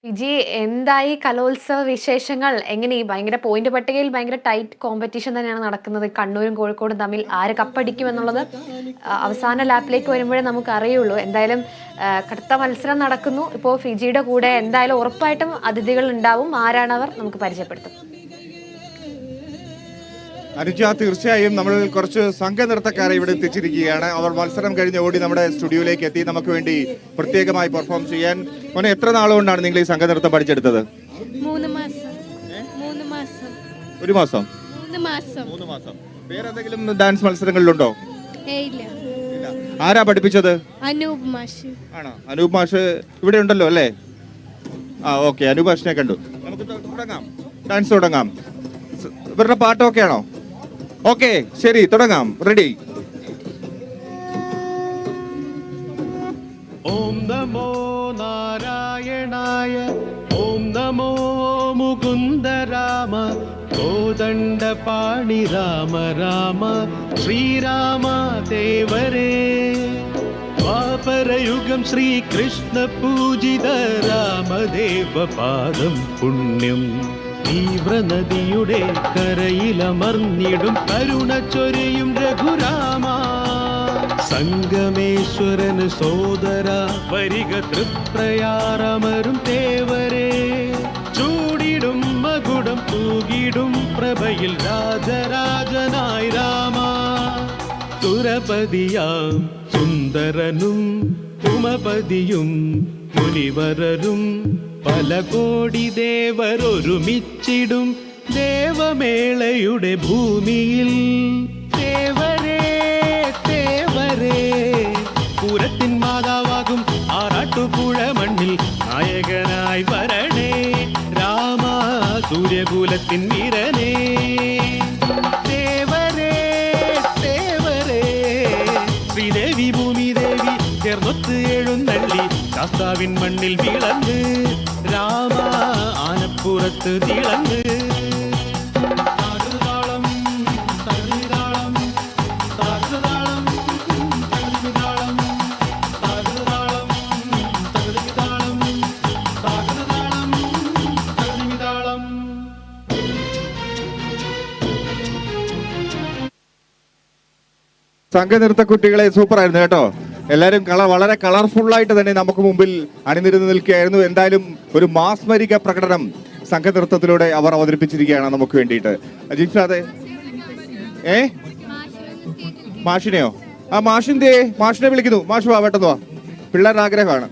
വിജി, എന്തായി കലോത്സവ വിശേഷങ്ങൾ? എങ്ങനെ ഈ ഭയങ്കര പോയിന്റ് പട്ടികയിൽ ഭയങ്കര ടൈറ്റ് കോമ്പറ്റീഷൻ തന്നെയാണ് നടക്കുന്നത്. കണ്ണൂരും കോഴിക്കോടും തമ്മിൽ ആര് കപ്പടിക്കും എന്നുള്ളത് അവസാന ലാപ്പിലേക്ക് വരുമ്പോഴേ നമുക്ക് അറിയുള്ളൂ. എന്തായാലും കടുത്ത മത്സരം നടക്കുന്നു. ഇപ്പോൾ ഫിജിയുടെ കൂടെ എന്തായാലും ഉറപ്പായിട്ടും അതിഥികൾ ഉണ്ടാവും. ആരാണവർ? നമുക്ക് പരിചയപ്പെടുത്തും. അനുജ, തീർച്ചയായും നമ്മൾ കുറച്ച് സംഘനൃത്തക്കാരെ ഇവിടെ എത്തിച്ചിരിക്കുകയാണ്. അവർ മത്സരം കഴിഞ്ഞ് ഓടി നമ്മുടെ സ്റ്റുഡിയോയിലേക്ക് എത്തി നമുക്ക് വേണ്ടി പ്രത്യേകമായി പെർഫോം ചെയ്യാൻ. മോനെ, എത്ര നാളുകൊണ്ടാണ് നിങ്ങൾ ഈ സംഘനൃത്തം പഠിച്ചെടുത്തത്? 3 മാസം. 3 മാസം. 1 മാസം? 3 മാസം. 3 മാസം. വേറെ എന്തെങ്കിലും ഡാൻസ് മത്സരങ്ങളിലുണ്ടോ? ഇല്ല. ആരാ പഠിപ്പിച്ചത്? അനൂപ് മാഷ്. ആണോ? അനൂപ് മാഷ് ഇവിടെ ഉണ്ടല്ലോ അല്ലേ? ഓക്കെ, അനൂപ് മാഷിനെ കണ്ടു. നമുക്ക് തുടങ്ങാം, ഡാൻസ് തുടങ്ങാം. ഇവരുടെ പാട്ടൊക്കെ ആണോ? ഓക്കെ, ശരി, തുടങ്ങാം. റെഡി? ഓം നമോ നാരായണായ, ഓം നമോ മുകുന്ദരാമ, കോദണ്ഡപാണി രാമ രാമ, ശ്രീരാമ ദേവരേ. ദ്വാപരയുഗം ശ്രീകൃഷ്ണ പൂജിത രാമദേവ പാദം പുണ്യം. തീവ്രനദിയുടെ കരയിലമർന്നിടും കരുണ ചൊരിയും രഘുരാമ. സംഗമേശ്വരന് സോദര വരിക തൃപ്രയാറമരും തേവരേ. ചൂടിടും മകുടം തൂകിടും പ്രഭയിൽ രാജരാജനായി രാമ. സുരപതിയാം സുന്ദരനും ഉമപതിയും മുനിവരരും പല കോടി ദേവരൊരുമിച്ചിടും ദേവമേളയുടെ ഭൂമിയിൽ. ദേവരേ ദേവരേ, പൂരത്തിൻ മാതാവാകും ആറാട്ടുപുഴ മണ്ണിൽ നായകനായി വരണേ രാമ, സൂര്യകുലത്തിൻ വീരനേ. ദേവരേ ദേവരേ, ശ്രീദേവി ഭൂമിദേവി ചേർന്നൊത്ത് എഴുന്നള്ളി ശാസ്താവിൻ മണ്ണിൽ വിളങ്ങ് രാമ, ആനപ്പുറത്ത് തിളങ്ങ്. സംഘനൃത്ത കുട്ടികളെ സൂപ്പർ ആയിരുന്നു കേട്ടോ. എല്ലാവരും വളരെ കളർഫുൾ ആയിട്ട് തന്നെ നമുക്ക് മുമ്പിൽ അണിനിരന്ന് നിൽക്കുകയായിരുന്നു. എന്തായാലും ഒരു മാസ്മരിക പ്രകടനം സംഘനൃത്തത്തിലൂടെ അവർ അവതരിപ്പിച്ചിരിക്കുകയാണ് നമുക്ക് വേണ്ടിയിട്ട്. അജിംഷാദെ, മാഷിനെയോ? മാഷിനെ വിളിക്കുന്നു. മാഷ് വാ, പെട്ടെന്ന് വാ, പിള്ളേരുടെ ആഗ്രഹമാണ്.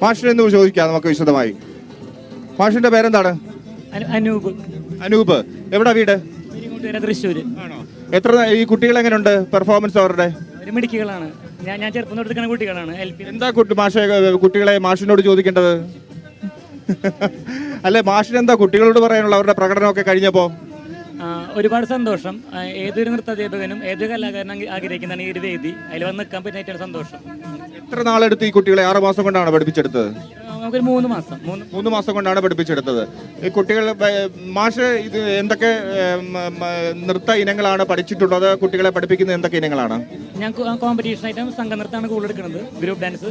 മാഷിനെന്ന് ചോദിക്കാം നമുക്ക് വിശദമായി. മാഷിന്റെ പേരെന്താണ്? അനൂപ്. എവിടെ വീട്? തൃശ്ശൂര്. ആണോ? എത്ര ഈ കുട്ടികൾ എങ്ങനെയുണ്ട് പെർഫോമൻസ് അവരുടെ? മിടുക്കികളാണ്. ഞാൻ ചെറുപ്പം തൊട്ട് കുട്ടികളാണ്. എന്താ കുട്ടികളെ മാഷിനോട് ചോദിക്കേണ്ടത്? അല്ലെ, മാഷിനെന്താ കുട്ടികളോട് പറയാനുള്ള അവരുടെ പ്രകടനമൊക്കെ കഴിഞ്ഞപ്പോ? ഒരുപാട് സന്തോഷം. ഏതൊരു നൃത്താധ്യാപകനും ഏതൊരു കലാകാരനും ആഗ്രഹിക്കുന്നതാണ് ഈ ഒരു വേദി. അതിൽ വന്ന് നിൽക്കാൻ പറ്റിയ സന്തോഷം. എത്ര നാളെടുത്ത് ഈ കുട്ടികളെ? 6 മാസം കൊണ്ടാണ് പഠിപ്പിച്ചെടുത്തത്? നമുക്കൊരു 3 മാസം. 3 മാസം കൊണ്ടാണ് പഠിപ്പിച്ചെടുത്തത്. ഈ കുട്ടികൾ മാഷ് ഇത് എന്തൊക്കെ നൃത്ത ഇനങ്ങളാണ് പഠിച്ചിട്ടുള്ളത്? കുട്ടികളെ പഠിപ്പിക്കുന്നത് എന്തൊക്കെ ഇനങ്ങളാണ്? ഞാൻ കോമ്പറ്റീഷൻ ആയിട്ടും സംഘനൃത്തമാണ് കൂടുതൽ എടുക്കുന്നത്. ഗ്രൂപ്പ് ഡാൻസ്,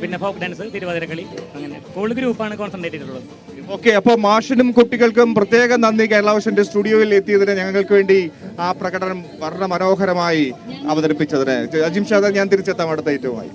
പിന്നെ ഫോക്ക് ഡാൻസ്, തിരുവാതിരക്കളി, അങ്ങനെ കൂടുതൽ ഗ്രൂപ്പാണ് കോൺസെൻട്രേറ്റ് ചെയ്തിട്ടുള്ളത്. ഓക്കെ, അപ്പോൾ മാഷിനും കുട്ടികൾക്കും പ്രത്യേകം നന്ദി. കേരള വിഷന്റെ സ്റ്റുഡിയോയിൽ എത്തിയതിന്, ഞങ്ങൾക്ക് വേണ്ടി ആ പ്രകടനം വളരെ മനോഹരമായി അവതരിപ്പിച്ചതിന്. അജിംഷാദ്, ഞാൻ തിരിച്ചെത്താം അടുത്ത ഐറ്റവുമായി.